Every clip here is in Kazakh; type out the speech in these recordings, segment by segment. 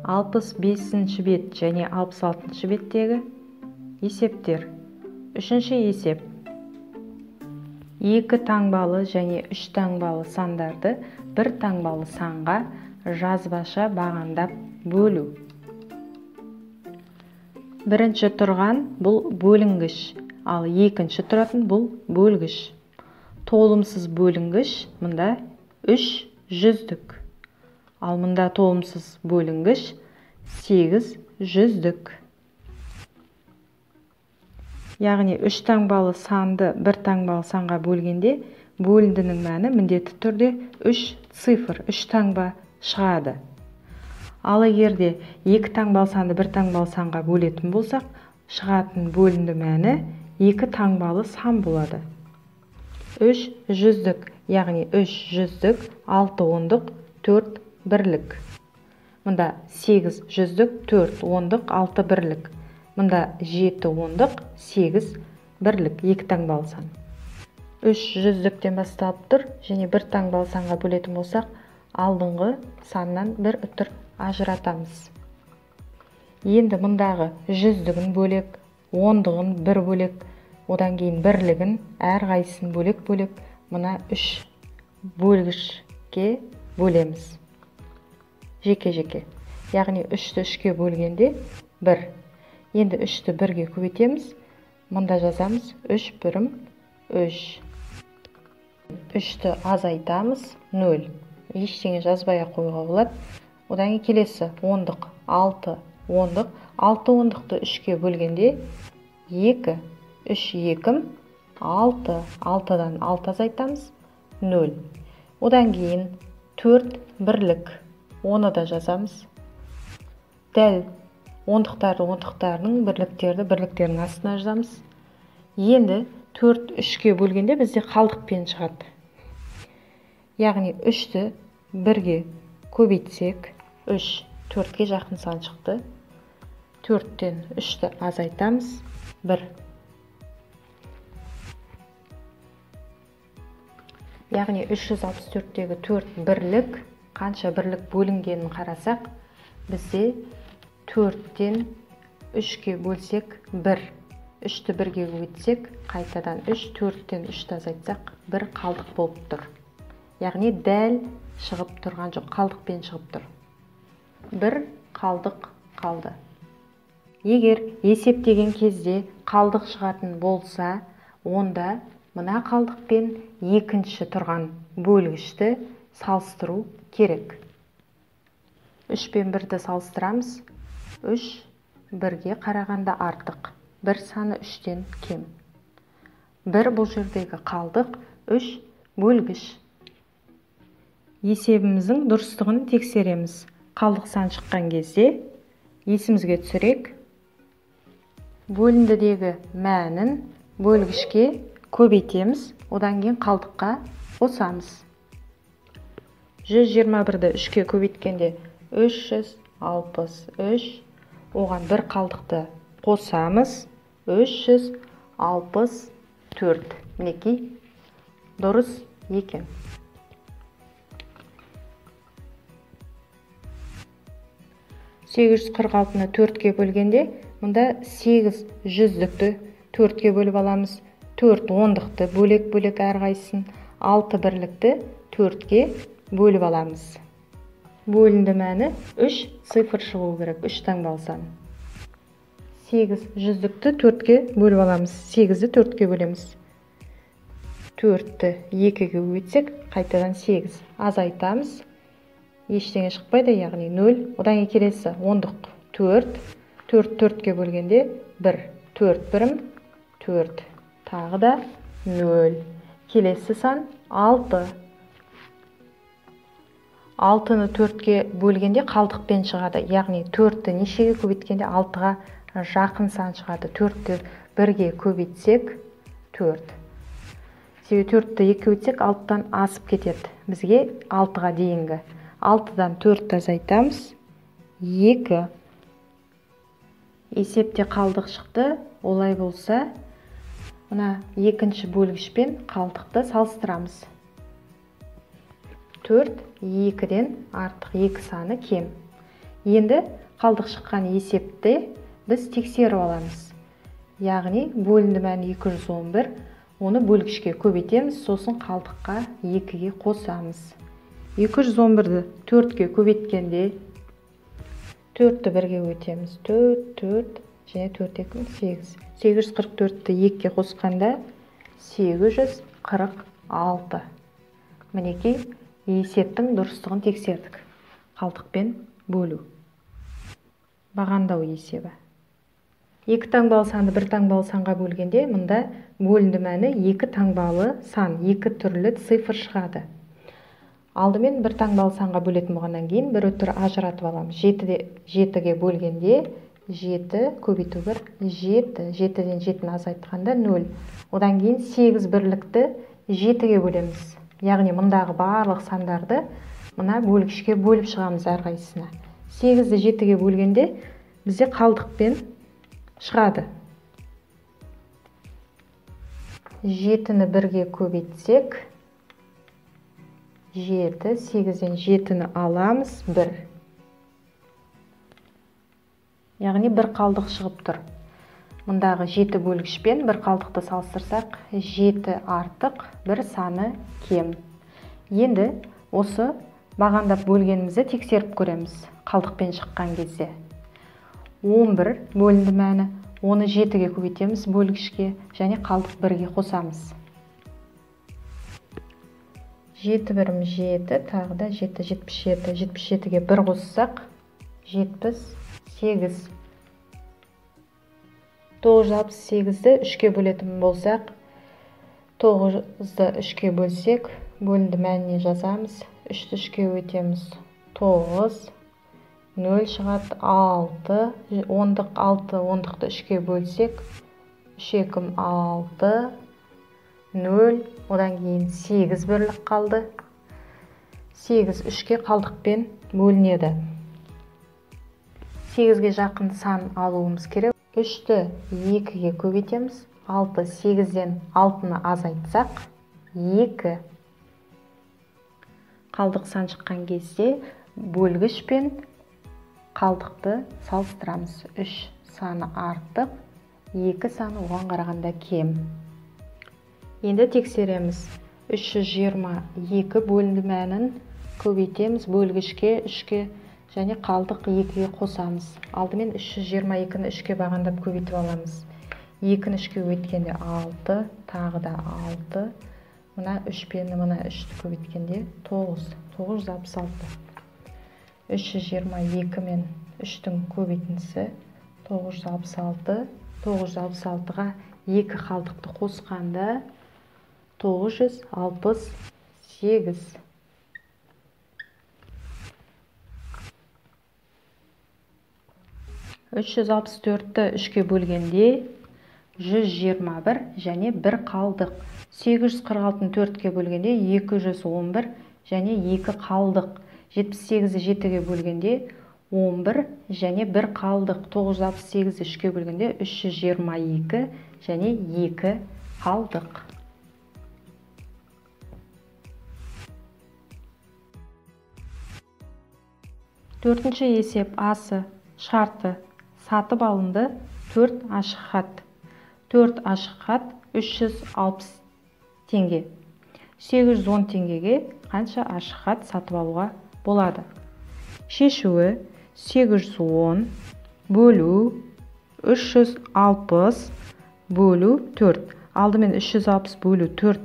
Алпыс бесінші бет және 66-шы беттегі есептер. Үшінші есеп. 2 таңбалы және 3 таңбалы сандарды бір таңбалы санға жазбаша бағандап бөлу. Бірінші тұрған бұл бөлінгіш, ал екінші тұратын бұл бөлгіш. Толымсыз бөлінгіш мұнда 3 жүздік. Ал мұнда толымсыз бөлінгіш 8 жүздік. Яғни 3 таңбалы санды бір таңбалы санға бөлгенде бөліндінің мәні міндетті түрде 3 цифр, 3 таңба шығады. Ал егерде 2 таңбалы санды бір таңбалы санға бөлетін болсақ, шығатын бөлінді мәні 2 таңбалы сан болады. 3 жүздік, яғни 3 жүздік, 6 ондық, 4 бірлік. Мұнда 8 жүздік, 4 ондық, 6 бірлік. Мұнда 7 ондық, 8 бірлік, 2 таңбалы сан. 3 жүздіктен басталып тұр, және бір таңбалы санға бөлетін болсақ, алдыңғы саннан бір үтір ажыратамыз. Енді мұндағы жүздігін бөлек, ондығын бір бөлек, одан кейін бірлігін әрқайсысын бөлек-бөлек мұна 3 бөлгішке бөлеміз. Жеке-жеке. Яғни 3-ті 3-ке бөлгенде 1. Енді 3-ті 1-ге көбейтеміз. Мұнда жазамыз 3 бірім 3. 3-ті азайтамыз 0. Ештеңе жазбай қоюға болады. Одан кейін келесі ондық 6 ондық. 6 ондықты 3-ке бөлгенде 2. 3 2 6. 6-дан 6 азайтамыз 0. Одан кейін 4 бірлік. Оны да жазамыз. Дәл ондықтарының бірліктерінің астына жазамыз. Енді 4 3-ке бөлгенде бізде қалдықпен шығады. Яғни 3-ті 1-ге көбейтсек, 3 4-ге жақын сан шықты. 4-тен 3-ті азайтамыз 1. Яғни 364-тегі 4 бірлік, қанша бірлік бөлінгенін қарасақ, бізде 4-тен 3-ке бөлсек 1. 3-ті 1-ге көбейтсек, қайтадан 3, 4-тен 3-ті азайтсақ, 1 қалдық болып тұр. Яғни дәл шығып тұрған жоқ, қалдықпен шығып тұр. 1 қалдық қалды. Егер есептеген кезде қалдық шығатын болса, онда мына қалдықпен екінші тұрған бөлгішті салыстыру керек. 3 пен 1-ді салыстырамыз. 3 1-ге қарағанда артық. 1 саны 3-тен кем. 1 бұл жердегі қалдық, 3 бөлгіш. Есебіміздің дұрыстығын тексереміз. Қалдық сан шыққан кезде есімізге түсірек. Бөліндідегі мәнін бөлгішке көбейтеміз, одан кейін қалдыққа қосамыз. 121-ді 3-ке көбейткенде 363, оған бір қалдықты қосамыз, 364. Мінекей, дұрыс екен. 846-ны 4-ке бөлгенде, мұнда 8 жүздікті 4-ке бөліп аламыз. 4 ондықты бөлек-бөлек әрқайсысын, 6 бірлікті 4-ке бөліп аламыз. Бөлінді мәні 3 цифр шығу керек, 3 таңбалы сан. 8 жүздікті 4-ке бөліп аламыз. 8-ді 4-ке бөлеміз. 4-ті 2-ге көбейтсек, қайтадан 8 азайтамыз. Ештеңе шықпайды, яғни 0. Одан кейін келесі ондық 4. 4 4-ке бөлгенде 1. 4 бірім 4. Тағы да 0. Келесі сан 6. 6-ны 4-ке бөлгенде қалдықпен шығады. Яғни 4-ті нешеге көбейткенде 6-ға жақын сан шығады. 4-ті 1-ге көбейтсек 4. Себебі 4-ті 2-ге көбейтсек 6-тан асып кетеді. Бізге 6-ға дейінгі. 6-дан 4-ті азайтамыз. 2. Есепте қалдық шықты. Олай болса, мына екінші бөлгішпен қалдықты салыстырамыз. 4, 2-ден артық 2 саны кем. Енді қалдық шыққан есепте біз тексеріп аламыз. Яғни бөлінді мәні 211, оны бөлгішке көбейтеміз, сосын қалдыққа 2-ге қосамыз. 211-ді 4-ге көбейткенде 4-ті 1-ге өтеміз. 4, 4, және 4, 2, 8. 844-ті 2-ге қосқанда 846. Мінекей есептің дұрыстығын тексердік. Қалдықпен бөлу. Бағандау есебі. 2 таңбалы санды 1 таңбалы санға бөлгенде, мұнда бөлінді мәні 2 таңбалы сан, 2 түрлі цифр шығады. Алдымен 1 таңбалы санға бөлетін болғаннан кейін бір өтір ажыратып аламыз. 7-ге бөлгенде 7 көбейту 1, 7, 7-ден 7-ні азайтқанда 0. Одан кейін 8 бірлікті 7-ге бөлеміз. Яғни мұндағы барлық сандарды мына бөлгішке бөліп шығамыз әрқайсысына. 8-ді 7-ге бөлгенде бізде қалдықпен шығады. 7-ні 1-ге көбейтсек, 7, 8-ден 7-ні аламыз, 1. Яғни 1 қалдық шығып тұр. Мұндағы 7 бөлгішпен 1 қалдықты салыстырсақ, 7 артық, 1 саны кем. Енді осы бағандап бөлгенімізді тексеріп көреміз қалдықпен шыққан кезде. 11 бөлінді мәні, оны 7-ге көбейтеміз бөлгішке, және қалдық 1-ге қосамыз. 7 бірім 7, тағы да 7, 77. 77-ге 1 қоссақ, 78. 968-ді 3-ке бөлетін болсақ, 9-ды 3-ке бөлсек, бөлінді мәніне жазамыз. 3-ді 3-ке өтеміз. 9, 0 шығады 6, 10-дық 6, 10-дықты 3-ке бөлсек, 3, 2, 6, 0, одан кейін 8 бірлік қалды. 8 3-ке қалдықпен бөлінеді. 8-ге жақын сан алуымыз керек. 3-ті 2-ге көбейтеміз. 6, 8-ден 6-ны азайтсақ, 2. Қалдық сан шыққан кезде бөлгіш пен қалдықты салыстырамыз. 3 саны артық, 2 саны оған қарағанда кем. Енді тексереміз. 322 бөлінді мәнін көбейтеміз бөлгішке 3-ке және қалдық 2-ге қосамыз. Алдымен 322-ні 3-ке бағандап көбейтіп аламыз. 2-ні 3-ке өткенде 6, тағы да 6. Мұна 3 пен мұна 3-ті көбейткенде 9, 966. 322 мен 3-тің көбейтіндісі 966. 966-ға 2 қалдықты қосқанда 968. 364-ті 3-ке бөлгенде 121 және 1 қалдық. 846-ны 4-ке бөлгенде 211 және 2 қалдық. 78-ді 7-ге бөлгенде 11 және 1 қалдық. 968-ді 3-ке бөлгенде 322 және 2 қалдық. Төртінші есеп асы шарты сатып алынды 4 ашық хат. 4 ашық хат 360 теңге. 810 теңгеге қанша ашық хат сатып алуға болады? Шешуі 810 бөлу 360 бөлу 4. Алдымен 360 бөлу 4,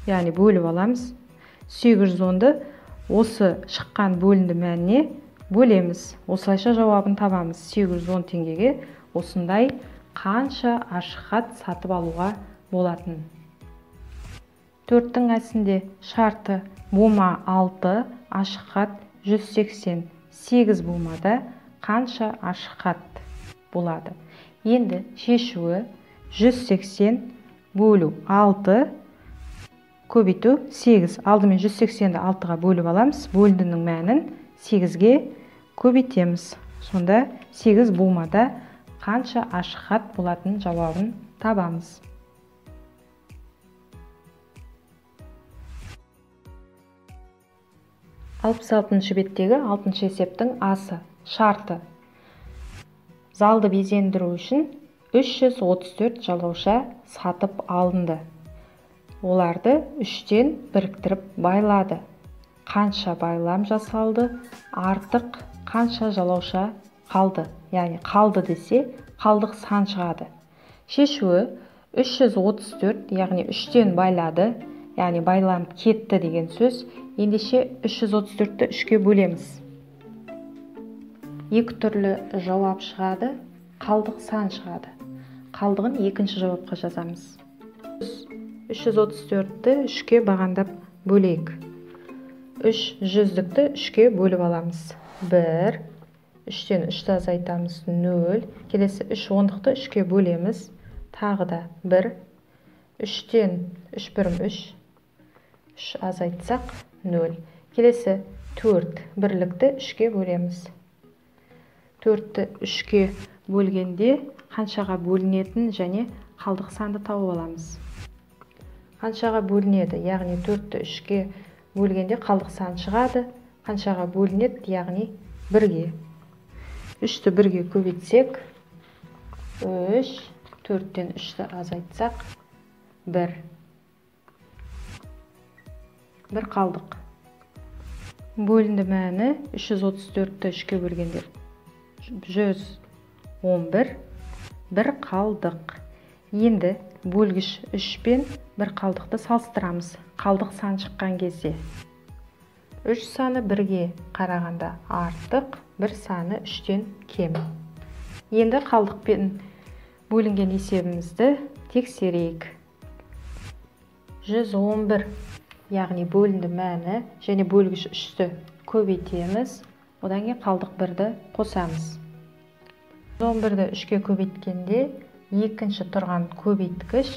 яғни бөліп аламыз. 810-ды осы шыққан бөлінді мәніне бөлеміз. Осылайша жауабын табамыз. 810 теңгеге осындай қанша ашық хат сатып алуға болатын. 4-тің әсінде шарты бума 6, ашық хат 180. 8 бумада қанша ашық хат болады? Енді шешуі 180 бөлу 6 көбейту 8. Алдымен 180-ді 6-ға бөліп аламыз. Бөлдінің мәнін 8-ге көбейтеміз. Сонда 8 бумада қанша ашық хат болатын жауабын табамыз. 66-шы беттегі 6-шы есептің асы шарты. Залды безендіру үшін 334 жалауша сатып алынды. Оларды 3-тен біріктіріп байлады. Қанша байлам жасалды, артық қанша жалауша қалды. Яғни қалды десе, қалдық сан шығады. Шешуі 334, яғни 3-тен байлады, яғни байлам кетті деген сөз. Ендеше 334-ті 3-ке бөлеміз. Екі түрлі жауап шығады, қалдық сан шығады. Қалдығын екінші жауапқа жазамыз. 334-ті 3-ке бағандап бөлейік. 3 жүздікті 3-ке бөліп аламыз. 1, 3-тен 3-ті азайтамыз, 0. Келесі 3 ондықты 3-ке бөлеміз. Тағы да 1, 3-тен 3 бірім 3, 3 азайтсақ 0. Келесі 4 бірлікті 3-ке бөлеміз. 4-ті 3-ке бөлгенде қаншаға бөлінетін және қалдық санды тауып аламыз. Қаншаға бөлінеді, яғни 4-ті 3-ке бөлгенде қалдық сан шығады. Қаншаға бөлінеді, яғни 1-ге. 3-ті 1-ге көбейтсек, 3, 4-тен 3-ті азайтсақ, 1. 1 қалдық. Бөлінді мәні 334-ті 3-ке бөлгенде 111, 1 қалдық. Енді бөлгіш 3 пен 1 қалдықты салыстырамыз. Қалдық сан шыққан кезде 3 саны 1-ге қарағанда артық, 1 саны 3-тен кем. Енді қалдықпен бөлінген есебімізді тексерейік. 111, яғни бөлінді мәні және бөлгіш 3-ті көбейтеміз. Одан кейін қалдық 1-ді қосамыз. 111-ді 3-ке көбейткенде екінші тұрған көбейткіш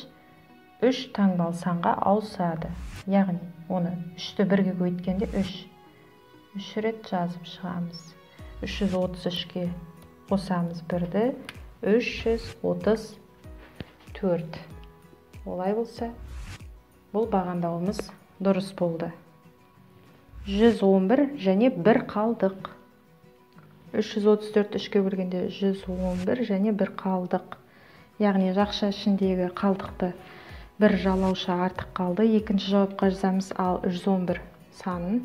3 таңбалы санға ауысады. Яғни оны 3-ті 1-ге көбейткенде 3 рет жазып шығамыз. 333-ке қосамыз 1-ді, 334. Олай болса, бұл бағандауымыз дұрыс болды. 111 және 1 қалдық. 334 3-ке бөлгенде 111 және 1 қалдық. Яғни жақша ішіндегі қалдықты 1 жалауша артық қалды. Екінші жауапқа жазамыз, ал 111 санын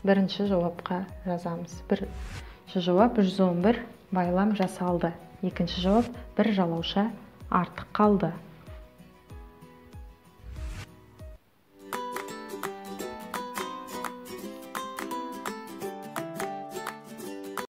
бірінші жауапқа жазамыз. Бірінші жауап 111 байлам жасалды. Екінші жауап 1 жалауша артық қалды.